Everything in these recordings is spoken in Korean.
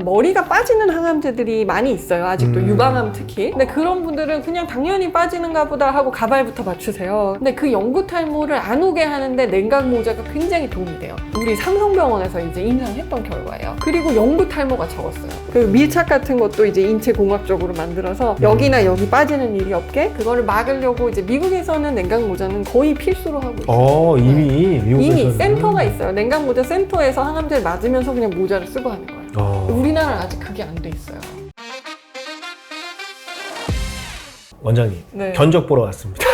머리가 빠지는 항암제들이 많이 있어요. 아직도 유방암 특히. 근데 그런 분들은 그냥 당연히 빠지는가 보다 하고 가발부터 맞추세요. 근데 그 영구 탈모를 안 오게 하는데 냉각 모자가 굉장히 도움이 돼요. 우리 삼성병원에서 이제 임상했던 결과예요. 그리고 영구 탈모가 적었어요. 그 밀착 같은 것도 이제 인체 공학적으로 만들어서 여기나 여기 빠지는 일이 없게 그거를 막으려고 이제 미국에서는 냉각 모자는 거의 필수로 하고 있어요. 이미 미국에서는 이미 센터가 있어요. 냉각 모자 센터에서 항암제를 맞으면서 그냥 모자를 쓰고 하는 거예요. 우리나라는 아직 그게 안 돼 있어요. 원장님, 네. 견적 보러 왔습니다.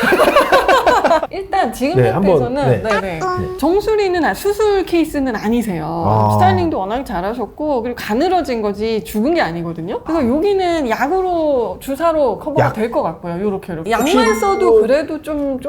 일단 지금 네, 상태에서는 한번, 정수리는 수술 케이스는 아니세요. 스타일링도 워낙 잘하셨고 그리고 가늘어진 거지 죽은 게 아니거든요. 그래서 여기는 약으로 주사로 커버가 될 것 같고요. 요렇게 약만 써도 그래도 좀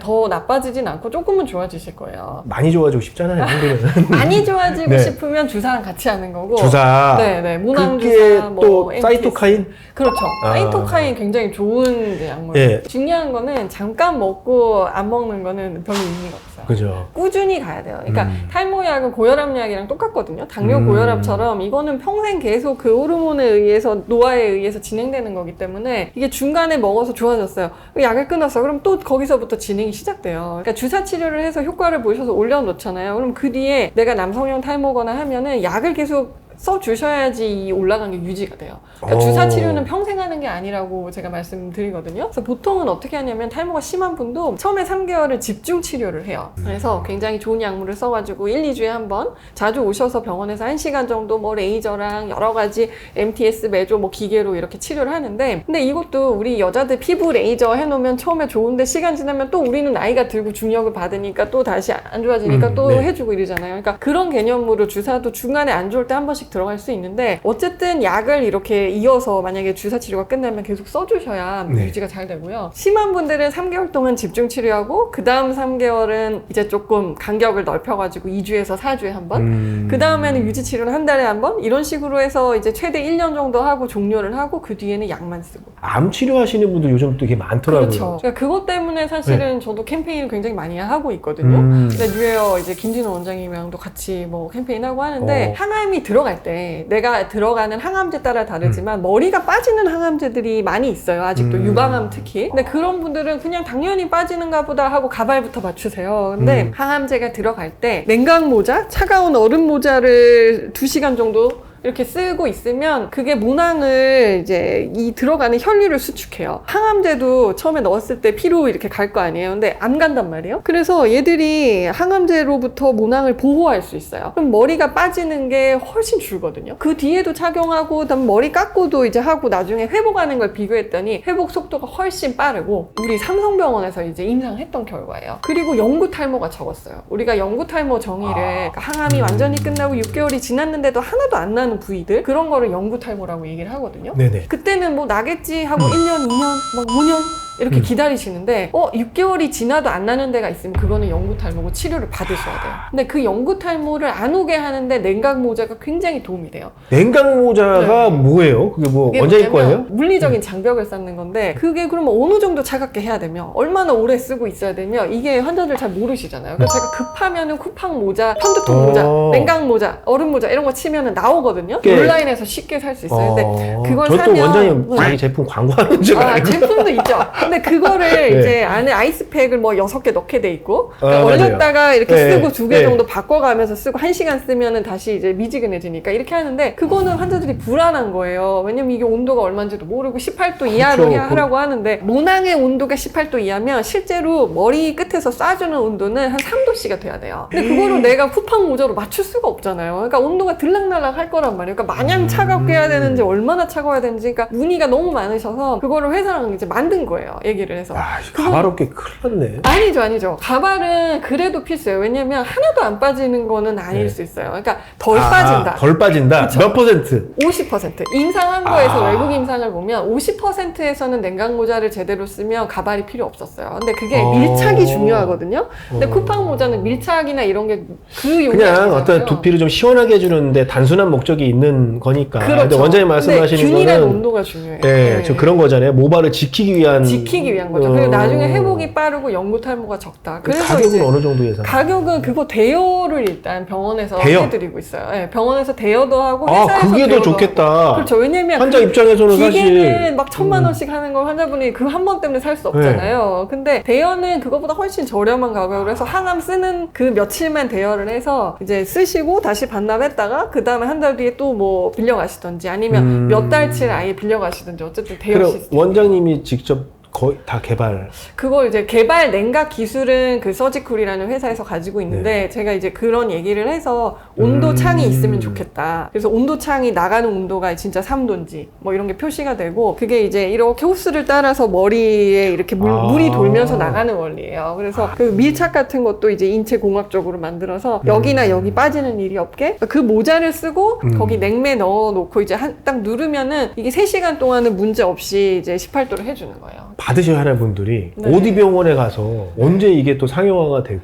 더 나빠지진 않고 조금은 좋아지실 거예요. 많이 좋아지고 싶잖아요, 한국에는. 많이 좋아지고 네. 싶으면 주사랑 같이 하는 거고. 주사. 네네. 문항 그게 주사, 또 MTS. 사이토카인? 그렇죠. 사이토카인 굉장히 좋은 이제 약물. 예. 중요한 거는 잠깐 먹고 안 먹는 거는 별로 의미가 없어요. 그죠. 꾸준히 가야 돼요. 그러니까 탈모약은 고혈압약이랑 똑같거든요. 당뇨 고혈압처럼 이거는 평생 계속 그 호르몬에 의해서 노화에 의해서 진행되는 거기 때문에 이게 중간에 먹어서 좋아졌어요. 약을 끊었어. 그럼 또 거기서부터 진행이 시작돼요. 그러니까 주사 치료를 해서 효과를 보셔서 올려놓잖아요. 그럼 그 뒤에 내가 남성형 탈모거나 하면은 약을 계속 써주셔야지 이 올라간 게 유지가 돼요. 그러니까 주사 치료는 평생 하는 게 아니라고 제가 말씀드리거든요. 그래서 보통은 어떻게 하냐면 탈모가 심한 분도 처음에 3개월을 집중 치료를 해요. 그래서 굉장히 좋은 약물을 써가지고 1, 2주에 한 번 자주 오셔서 병원에서 1시간 정도 뭐 레이저랑 여러 가지 MTS 매조 뭐 기계로 이렇게 치료를 하는데 근데 이것도 우리 여자들 피부 레이저 해놓으면 처음에 좋은데 시간 지나면 또 우리는 나이가 들고 중력을 받으니까 또 다시 안 좋아지니까 또 네. 해주고 이러잖아요. 그러니까 그런 개념으로 주사도 중간에 안 좋을 때 한 번씩 들어갈 수 있는데 어쨌든 약을 이렇게 이어서 만약에 주사 치료가 끝나면 계속 써주셔야 유지가 잘 되고요. 심한 분들은 3개월 동안 집중 치료하고 그 다음 3개월은 이제 조금 간격을 넓혀가지고 2주에서 4주에 한 번, 그 다음에는 유지 치료는 한 달에 한 번 이런 식으로 해서 이제 최대 1년 정도 하고 종료를 하고 그 뒤에는 약만 쓰고. 암 치료하시는 분들 요즘 또 되게 많더라고요. 그렇죠. 그러니까 그것 때문에 사실은 저도 캠페인을 굉장히 많이 하고 있거든요. 근데 뉴에어 이제 김진호 원장님이랑도 같이 뭐 캠페인하고 하는데 항암이 들어갈 때 내가 들어가는 항암제 따라 다르지만 머리가 빠지는 항암제들이 많이 있어요. 아직도 유방암 특히. 근데 그런 분들은 그냥 당연히 빠지는가 보다 하고 가발부터 맞추세요. 근데 항암제가 들어갈 때 냉각 모자, 차가운 얼음 모자를 2시간 정도 이렇게 쓰고 있으면 그게 모낭을 이제 이 들어가는 혈류를 수축해요. 항암제도 처음에 넣었을 때 피로 이렇게 갈 거 아니에요. 근데 안 간단 말이에요. 그래서 얘들이 항암제로부터 모낭을 보호할 수 있어요. 그럼 머리가 빠지는 게 훨씬 줄거든요. 그 뒤에도 착용하고 그다음에 머리 깎고도 이제 하고 나중에 회복하는 걸 비교했더니 회복 속도가 훨씬 빠르고 우리 삼성병원에서 이제 임상했던 결과예요. 그리고 영구 탈모가 적었어요. 우리가 영구 탈모 정의를 그러니까 항암이 완전히 끝나고 6개월이 지났는데도 하나도 안 나는 부위들 그런 거를 영구 탈모라고 얘기를 하거든요. 네네. 그때는 뭐 나겠지 하고 1년, 2년, 막 5년 이렇게 기다리시는데 6개월이 지나도 안 나는 데가 있으면 그거는 영구 탈모고 치료를 받으셔야 돼요. 근데 그 영구 탈모를 안 오게 하는데 냉각 모자가 굉장히 도움이 돼요. 냉각 모자가 뭐예요? 그게 뭐 원장님 거예요? 물리적인 장벽을 쌓는 건데 그게 그러면 어느 정도 차갑게 해야 되며 얼마나 오래 쓰고 있어야 되며 이게 환자들 잘 모르시잖아요. 그래서 제가 급하면은 쿠팡 모자, 편두통 모자, 냉각 모자, 얼음 모자 이런 거 치면은 나오거든요. 온라인에서 쉽게 살 수 있어요. 근데 그걸 저도 사면 원장님 자기 제품 광고하는 줄 알고. 제품도 있죠. 근데 그거를 이제 안에 아이스팩을 뭐 6개 넣게 돼 있고 그러니까 얼렸다가 이렇게 쓰고 2개 정도 바꿔가면서 쓰고 1시간 쓰면은 다시 이제 미지근해지니까 이렇게 하는데 그거는 환자들이 불안한 거예요. 왜냐면 이게 온도가 얼마인지도 모르고 18도 이하로 하라고 하는데 모낭의 온도가 18도 이하면 실제로 머리 끝에서 쏴주는 온도는 한 3도씨가 돼야 돼요. 근데 그거를 내가 쿠팡 모자로 맞출 수가 없잖아요. 그러니까 온도가 들락날락 할 거란 말이에요. 그러니까 마냥 차갑게 해야 되는지 얼마나 차가워야 되는지 그러니까 문의가 너무 많으셔서 그거를 회사랑 이제 만든 거예요. 얘기를 해서. 가발업계 큰일 났네. 아니죠. 가발은 그래도 필수예요. 왜냐면 하나도 안 빠지는 거는 아닐 수 있어요. 그러니까 덜 빠진다. 덜 빠진다? 그쵸? 몇 퍼센트? 50%. 임상한 거에서 외국 임상을 보면 50%에서는 냉각 모자를 제대로 쓰면 가발이 필요 없었어요. 근데 그게 밀착이 중요하거든요. 근데 쿠팡 모자는 밀착이나 이런 게 그 용이 그냥 어떤 두피를 좀 시원하게 해주는데 단순한 목적이 있는 거니까. 그렇죠. 근데 원장님 말씀하시는 균일한 거는 온도가 중요해요. 저 그런 거잖아요. 모발을 지키기 위한 지키기 위한 거죠. 그리고 나중에 회복이 빠르고 영구 탈모가 적다. 그래서 가격은 이제 어느 정도 예상? 가격은 그거 대여를 일단 병원에서 대여? 해드리고 있어요. 네, 병원에서 대여도 하고 아, 회사에서 그게 더 대여도 좋겠다. 하고. 그렇죠. 왜냐면 환자 입장에서는 기계는 사실 막 1,000만 원씩 하는 걸 환자분이 그 한 번 때문에 살 수 없잖아요. 근데 대여는 그거보다 훨씬 저렴한 가격으로 해서 항암 쓰는 그 며칠만 대여를 해서 이제 쓰시고 다시 반납했다가 그 다음에 한 달 뒤에 또 뭐 빌려가시던지 아니면 몇 달치를 아예 빌려가시든지 어쨌든 대여 그럼 시스템. 원장님이 직접 거의 다 개발. 그걸 이제 개발 냉각 기술은 그 서지쿨이라는 회사에서 가지고 있는데 제가 이제 그런 얘기를 해서 온도 창이 있으면 좋겠다. 그래서 온도 창이 나가는 온도가 진짜 3도인지 뭐 이런 게 표시가 되고 그게 이제 이렇게 호스를 따라서 머리에 이렇게 물이 돌면서 나가는 원리예요. 그래서 그 밀착 같은 것도 이제 인체 공학적으로 만들어서 여기나 여기 빠지는 일이 없게 그 모자를 쓰고 거기 냉매 넣어 놓고 이제 딱 누르면은 이게 3시간 동안은 문제 없이 이제 18도를 해주는 거예요. 받으셔야 하는 분들이 네. 어디 병원에 가서 언제 이게 또 상용화가 되고.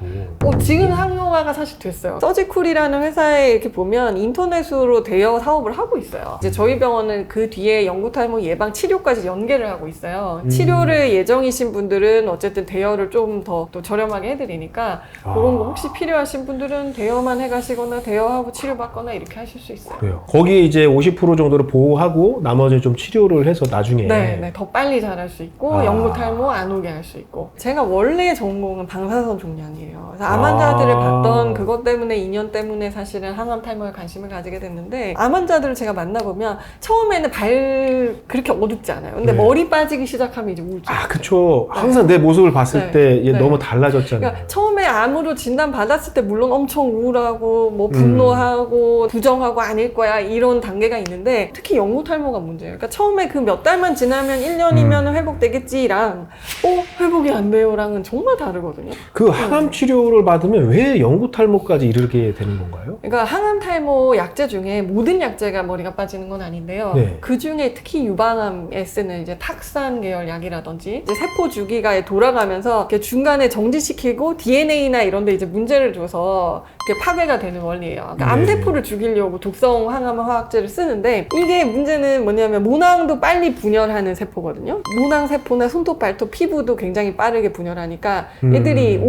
지금 상용화가 사실 됐어요. 서지쿨이라는 회사에 이렇게 보면 인터넷으로 대여 사업을 하고 있어요. 이제 저희 병원은 그 뒤에 영구탈모 예방 치료까지 연계를 하고 있어요. 치료를 예정이신 분들은 어쨌든 대여를 좀 더 또 저렴하게 해드리니까 그런 거 혹시 필요하신 분들은 대여만 해가시거나 대여하고 치료받거나 이렇게 하실 수 있어요. 그래요. 거기에 이제 50% 정도를 보호하고 나머지 좀 치료를 해서 나중에. 네, 더 빨리 자랄 수 있고 영구탈모 안 오게 할 수 있고. 제가 원래 전공은 방사선 종양이에요. 그래서 암 환자들을 봤던 그것 때문에 인연 때문에 사실은 항암 탈모에 관심을 가지게 됐는데 암 환자들을 제가 만나보면 처음에는 그렇게 어둡지 않아요. 근데 머리 빠지기 시작하면 이제 우울증. 그쵸. 항상 내 모습을 봤을 때 얘 너무 달라졌잖아요. 그러니까 처음에 암으로 진단 받았을 때 물론 엄청 우울하고 뭐 분노하고 부정하고 아닐 거야 이런 단계가 있는데 특히 영구탈모가 문제예요. 그러니까 처음에 그 몇 달만 지나면 1년이면 회복되겠지랑 회복이 안 돼요랑은 정말 다르거든요. 그 항암 치료를 받으면 왜 영구탈모까지 이르게 되는 건가요? 그러니까 항암 탈모 약제 중에 모든 약제가 머리가 빠지는 건 아닌데요. 네. 그 중에 특히 유방암에 쓰는 이제 탁산 계열 약이라든지 이제 세포 주기가 돌아가면서 이렇게 중간에 정지시키고 DNA나 이런 데 이제 문제를 줘서 이렇게 파괴가 되는 원리예요. 그러니까 암세포를 죽이려고 독성 항암 화학제를 쓰는데 이게 문제는 뭐냐면 모낭도 빨리 분열하는 세포거든요. 모낭 세포나 손톱, 발톱, 피부도 굉장히 빠르게 분열하니까 얘들이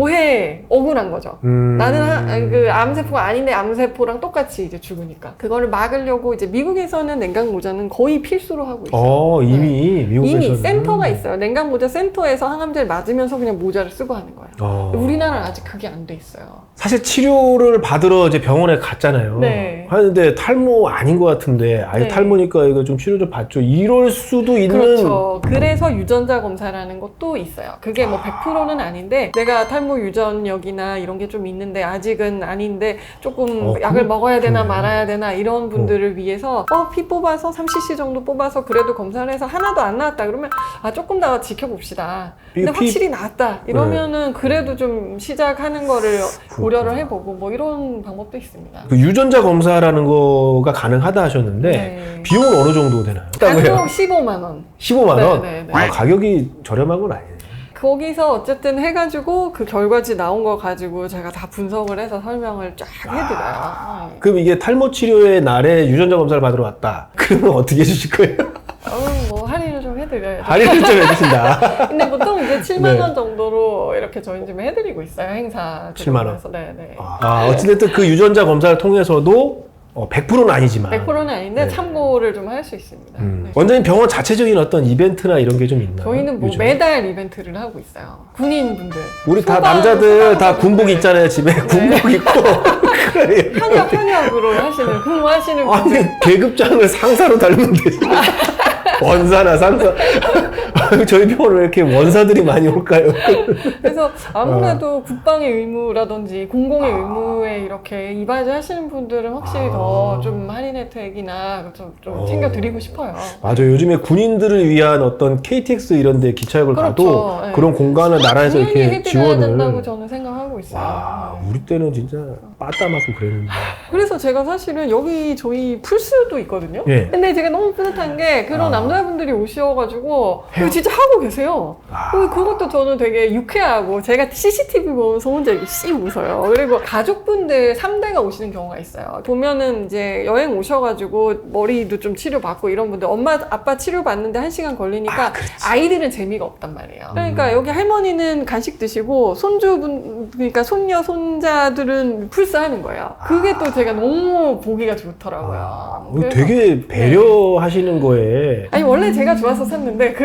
억울한 거죠. 나는 그 암세포가 아닌데 암세포랑 똑같이 이제 죽으니까. 그거를 막으려고 이제 미국에서는 냉각 모자는 거의 필수로 하고 있어요. 이미 미국에서는. 이미 센터가 있어요. 냉각 모자 센터에서 항암제를 맞으면서 그냥 모자를 쓰고 하는 거예요. 우리나라는 아직 그게 안 돼 있어요. 사실 치료를 받으러 이제 병원에 갔잖아요. 네. 하는데 탈모 아닌 것 같은데 네. 탈모니까 이거 좀 치료 좀 받죠. 이럴 수도 있는. 그렇죠. 그래서 유전자 검사라는 것도 있어요. 그게 뭐 100%는 아닌데 내가 탈모 유전력이나 이런 게 좀 있는데 아직은 아닌데 조금 약을 먹어야 되나 말아야 되나 이런 분들을 위해서 피 뽑아서 3cc 정도 뽑아서 그래도 검사를 해서 하나도 안 나왔다 그러면 조금 더 지켜봅시다. 근데 확실히 나왔다 이러면은 그래도 좀 시작하는 거를 고려를 해보고 뭐 이런 방법도 있습니다. 그 유전자 검사라는 거가 가능하다 하셨는데 비용은 어느 정도 되나요? 가격 15만 원. 15만 원? 네. 가격이 저렴한 건 아니에요. 거기서 어쨌든 해가지고 그 결과지 나온 거 가지고 제가 다 분석을 해서 설명을 쫙 해드려요. 그럼 이게 탈모 치료의 날에 유전자 검사를 받으러 왔다. 그러면 어떻게 해주실 거예요? 뭐 할인을 좀 해드려야죠. 할인을 좀 해주신다. 근데 보통 이제 7만 원 정도로 이렇게 저희 집에 해드리고 있어요. 행사. 7만 원? 네. 어찌됐든 그 유전자 검사를 통해서도 100%는 아니지만 100%는 아닌데 참고를 좀 할 수 있습니다. 네. 원장님 병원 자체적인 어떤 이벤트나 이런 게 좀 있나요? 저희는 뭐 요즘에? 매달 이벤트를 하고 있어요. 군인분들. 우리 다 남자들 다 군복 있잖아요. 집에 군복 입고 현역으로 근무하시는 분들. 아니 계급장을 상사로 달면 되지. 원사나 상사. 저희 병원은 왜 이렇게 원사들이 많이 올까요? 그래서 아무래도 국방의 의무라든지 공공의 의무에 이렇게 이바지하시는 분들은 확실히 더 좀 할인 혜택이나 좀 챙겨드리고 싶어요. 맞아요. 요즘에 군인들을 위한 어떤 KTX 이런 데 기차역을 가도 네. 그런 공간을 나라에서 이렇게 해드려야 지원을 된다고 저는 생각하고 있어요. 와, 우리 때는 진짜 빠따 맞고 그랬는데. 그래서 제가 사실은 여기 저희 풀스도 있거든요. 예. 근데 제가 너무 뿌듯한 게 그런 남자분들이 오셔가지고 진짜 진짜 하고 계세요. 그것도 저는 되게 유쾌하고 제가 CCTV 보면서 혼자 이렇게 씩 웃어요. 그리고 가족분들 3대가 오시는 경우가 있어요. 보면은 이제 여행 오셔가지고 머리도 좀 치료받고 이런 분들 엄마 아빠 치료받는데 1시간 걸리니까 아이들은 재미가 없단 말이에요. 그러니까 여기 할머니는 간식 드시고 손주분 그러니까 손녀 손자들은 풀스하는 거예요. 그게 또 제가 너무 보기가 좋더라고요. 되게 배려하시는 거에. 아니 원래 제가 좋아서 샀는데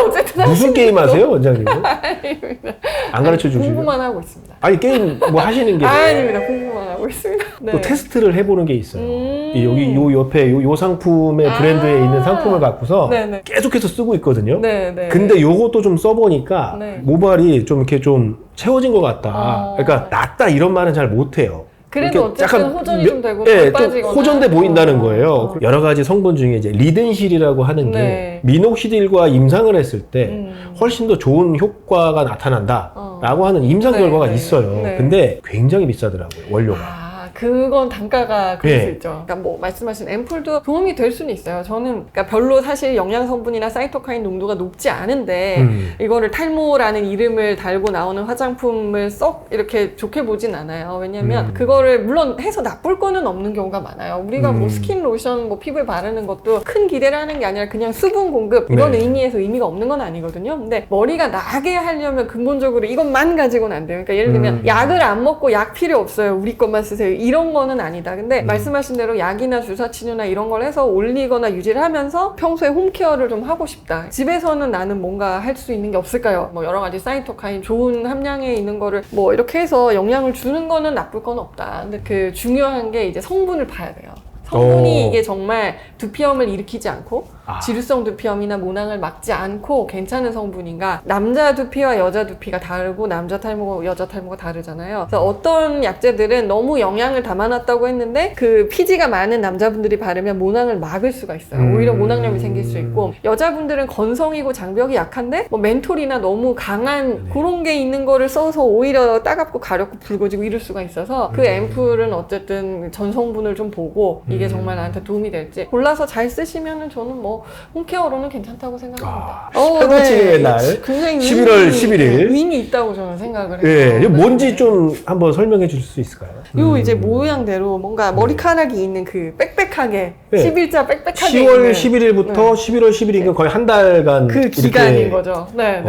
어쨌든 무슨 게임 하세요, 원장님은? 아닙니다. 안 가르쳐 주시고 공부만 하고 있습니다. 아니 게임 뭐 하시는 게 아닙니다. 공부만 하고 있습니다. 네. 또 테스트를 해보는 게 있어요. 여기 요 옆에 요 상품의 브랜드에 있는 상품을 갖고서 네네. 계속해서 쓰고 있거든요. 네네. 근데 요것도 좀 써보니까 모발이 좀 이렇게 좀 채워진 것 같다. 그러니까 낫다 이런 말은 잘 못해요. 그래도 어쨌든 호전이 좀 되고 좀 빠지거나 호전돼 보인다는 거예요. 여러 가지 성분 중에 이제 리덴실이라고 하는 게 미녹시딜과 임상을 했을 때 훨씬 더 좋은 효과가 나타난다라고 하는 임상 결과가 있어요. 근데 굉장히 비싸더라고요, 원료가. 그건 단가가 그럴 수 있죠. 그러니까 뭐 말씀하신 앰플도 도움이 될 수는 있어요. 저는 그러니까 별로 사실 영양 성분이나 사이토카인 농도가 높지 않은데 이거를 탈모라는 이름을 달고 나오는 화장품을 썩 이렇게 좋게 보진 않아요. 왜냐면 그거를 물론 해서 나쁠 거는 없는 경우가 많아요. 우리가 뭐 스킨 로션 뭐 피부에 바르는 것도 큰 기대를 하는 게 아니라 그냥 수분 공급 이런 의미에서 의미가 없는 건 아니거든요. 근데 머리가 나게 하려면 근본적으로 이것만 가지고는 안 돼요. 그러니까 예를 들면 약을 안 먹고 약 필요 없어요. 우리 것만 쓰세요. 이런 거는 아니다. 근데 말씀하신 대로 약이나 주사 치료나 이런 걸 해서 올리거나 유지를 하면서 평소에 홈케어를 좀 하고 싶다. 집에서는 나는 뭔가 할 수 있는 게 없을까요? 뭐 여러 가지 사이토카인 좋은 함량에 있는 거를 뭐 이렇게 해서 영향을 주는 거는 나쁠 건 없다. 근데 그 중요한 게 이제 성분을 봐야 돼요. 성분이 이게 정말 두피염을 일으키지 않고 지루성 두피염이나 모낭을 막지 않고 괜찮은 성분인가. 남자 두피와 여자 두피가 다르고 남자 탈모와 여자 탈모가 다르잖아요. 그래서 어떤 약제들은 너무 영양을 담아놨다고 했는데 그 피지가 많은 남자분들이 바르면 모낭을 막을 수가 있어요. 오히려 모낭염이 생길 수 있고 여자분들은 건성이고 장벽이 약한데 뭐 멘톨이나 너무 강한 그런 게 있는 거를 써서 오히려 따갑고 가렵고 붉어지고 이럴 수가 있어서 그 앰플은 어쨌든 전성분을 좀 보고 이게 정말 나한테 도움이 될지 골라서 잘 쓰시면은 저는 뭐 홈케어로는 괜찮다고 생각합니다. 탈모 치료의 날 굉장히 11월 11일 의미 있다고 저는 생각을 해요. 네, 뭔지 좀 한번 설명해 주실 수 있을까요? 요 이제 모양대로 뭔가 머리카락이 있는 그 빽빽하게 11자 빽빽하게 10월 11일부터 11월 10일이니까 거의 한 달간 그 기간인 거죠. 네.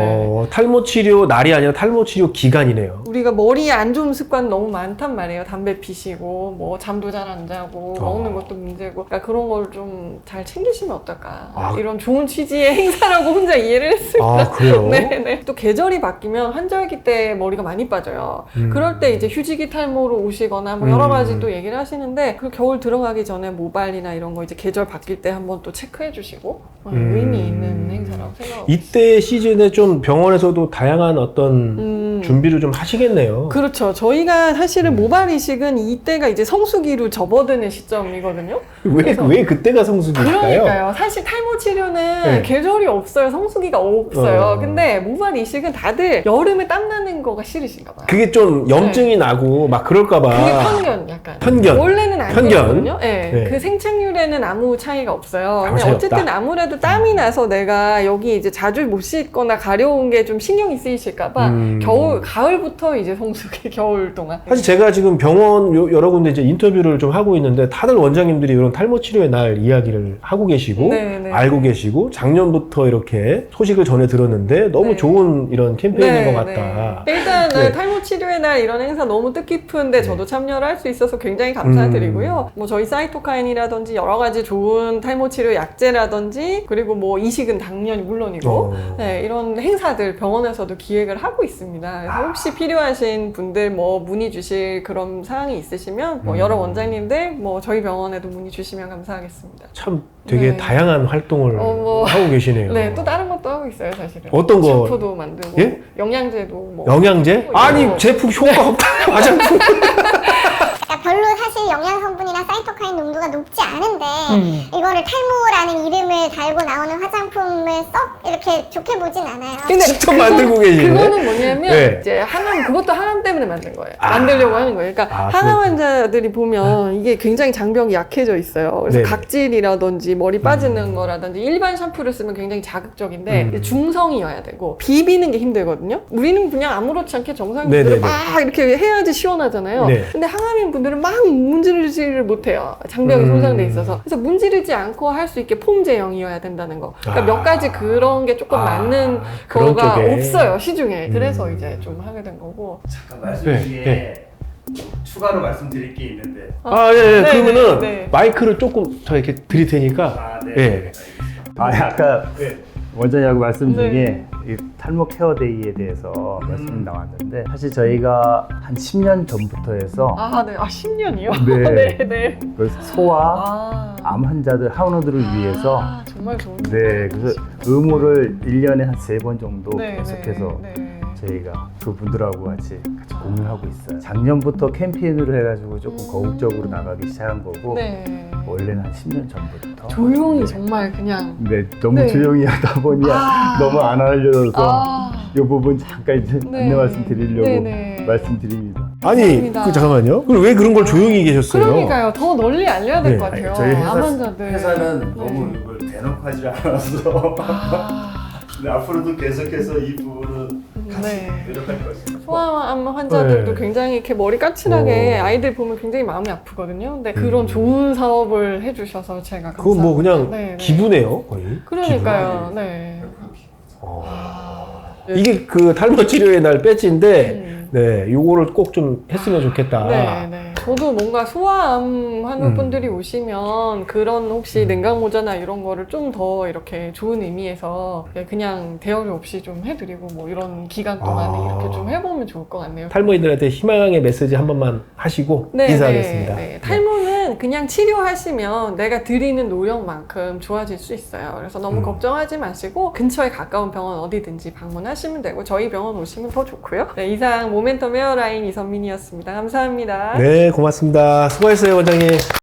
탈모 치료 날이 아니라 탈모 치료 기간이네요. 우리가 머리에 안 좋은 습관 너무 많단 말이에요. 담배 피시고 뭐 잠도 잘 안 자고 먹는 것도 문제고 그러니까 그런 걸 좀 잘 챙기시면 어떨까. 이런 좋은 취지의 행사라고 혼자 이해를 했습니다. 그래요? 네네. 또 계절이 바뀌면 환절기 때 머리가 많이 빠져요. 그럴 때 이제 휴지기 탈모로 오시거나 뭐 여러 가지 또 얘기를 하시는데 그 겨울 들어가기 전에 모발이나 이런 거 이제 계절 바뀔 때 한번 또 체크해 주시고 의미 있는 행사라고 생각하고 이때 시즌에 좀 병원에서도 다양한 어떤 준비를 좀 하시겠네요. 그렇죠. 저희가 사실은 모발 이식은 이때가 이제 성수기로 접어드는 시점이거든요. 왜 그때가 성수기일까요? 그러니까요. 사실 탈모 치료는 계절이 없어요. 성수기가 없어요. 근데 모발 이식은 다들 여름에 땀나는 거가 싫으신가 봐요. 그게 좀 염증이 나고 막 그럴까 봐. 그게 편견 약간. 편견. 원래는 아니거든요. 네. 그 생착률에는 아무 차이가 없어요. 근데 어쨌든 없다. 아무래도 땀이 나서 내가 여기 이제 자주 못 씻거나 가려운 게 좀 신경이 쓰이실까 봐 가을부터 이제 성수기 겨울 동안. 사실 제가 지금 병원 여러 군데 이제 인터뷰를 좀 하고 있는데 다들 원장님들이 이런 탈모 치료의 날 이야기를 하고 계시고 알고 계시고 작년부터 이렇게 소식을 전해 들었는데 너무 좋은 이런 캠페인인 것 같다. 일단 탈모 치료의 날 이런 행사 너무 뜻깊은데 저도 참여를 할 수 있어서 굉장히 감사드리고요. 뭐 저희 사이토카인이라든지 여러 가지 좋은 탈모 치료 약제라든지 그리고 뭐 이식은 당연히 물론이고 이런 행사들 병원에서도 기획을 하고 있습니다. 그래서 혹시 필요하신 분들 뭐 문의 주실 그런 사항이 있으시면 뭐 여러 원장님들 뭐 저희 병원에도 문의 주시면 감사하겠습니다. 참 되게 다양한 활동을 하고 계시네요. 네, 또 다른 것도 하고 있어요, 사실은. 어떤 거? 샴푸도 만들고, 영양제도 뭐. 영양제? 아니, 제품 효과 없다. 화장품. 별로 사실 영양 성분이나 사이토카인 농도가 점유도가 높지 않은데 이거를 탈모라는 이름을 달고 나오는 화장품을 썩 이렇게 좋게 보진 않아요. 근데 직접 만들고 계시네. 그거는 뭐냐면 네. 이제 항암 그것도 항암 때문에 만든 거예요. 만들려고 하는 거예요. 그러니까 항암 환자들이 보면 이게 굉장히 장벽이 약해져 있어요. 그래서 네네. 각질이라든지 머리 빠지는 거라든지 일반 샴푸를 쓰면 굉장히 자극적인데 중성이어야 되고 비비는 게 힘들거든요. 우리는 그냥 아무렇지 않게 정상인들은 네네네. 막 이렇게 해야지 시원하잖아요. 네. 근데 항암인 분들은 막 문지르지를 못해요. 장벽이 손상돼 있어서. 그래서 문지르지 않고 할 수 있게 폼 제형이어야 된다는 거. 그러니까 몇 가지 그런 게 조금 맞는 그런 거가 쪽에. 없어요, 시중에. 그래서 이제 좀 하게 된 거고. 잠깐 말씀 네, 중에 네. 추가로 말씀드릴 게 있는데. 예. 네, 그러면은 네. 마이크를 조금 저 이렇게 드릴 테니까. 네. 예. 아까 네. 원장님하고 말씀 중에 네. 이 탈모 케어데이에 대해서 말씀이 나왔는데 사실 저희가 한 10년 전부터 해서 네. 10년이요? 네. 네. 그 소아 암 환자들 한우들을 위해서 정말 좋은. 네 그래서 의무를 1년에 한 3번 정도 네, 계속해서 네. 저희가 그분들하고 같이 공유하고 있어요. 작년부터 캠페인으로 해가지고 조금 거국적으로 나가기 시작한 거고 네. 원래는 한 10년 전부터 조용히 네. 정말 그냥. 네, 너무 네. 조용히 하다 보니 너무 안 알려져서 이 부분 잠깐 이제 네. 안내 말씀드리려고 네네. 말씀드립니다. 아니, 감사합니다. 잠깐만요. 그럼 왜 그런 걸 조용히 계셨어요? 그러니까요. 더 널리 알려야 될 네. 것 같아요. 저희 암 환자들. 회사는 너무 이걸 대놓고 하지 않아서 근데 앞으로도 계속해서 이 부분은 같이 네. 노력할 것입니다. 소아암 환자들도 네. 굉장히 이렇게 머리 까칠하게 아이들 보면 굉장히 마음이 아프거든요. 근데 그런 좋은 사업을 해주셔서 제가 감사합니다. 그건 뭐 그냥 네, 네. 기부네요, 거의. 그러니까요. 네. 이게 그 탈모 치료의 날 배지인데, 네, 요거를 꼭 좀 했으면 좋겠다. 네, 네. 저도 뭔가 소아암 환우분들이 오시면 그런 혹시 냉각 모자나 이런 거를 좀 더 이렇게 좋은 의미에서 그냥 대여료 없이 좀 해드리고 뭐 이런 기간 동안에 이렇게 좀 해보면 좋을 것 같네요. 탈모인들한테 희망의 메시지 한 번만 하시고 인사하겠습니다. 네. 탈모는 그냥 치료하시면 내가 드리는 노력만큼 좋아질 수 있어요. 그래서 너무 걱정하지 마시고 근처에 가까운 병원 어디든지 방문하시면 되고 저희 병원 오시면 더 좋고요. 네, 이상 모멘텀 에어라인 이선민이었습니다. 감사합니다. 네, 고맙습니다. 수고하셨어요, 원장님.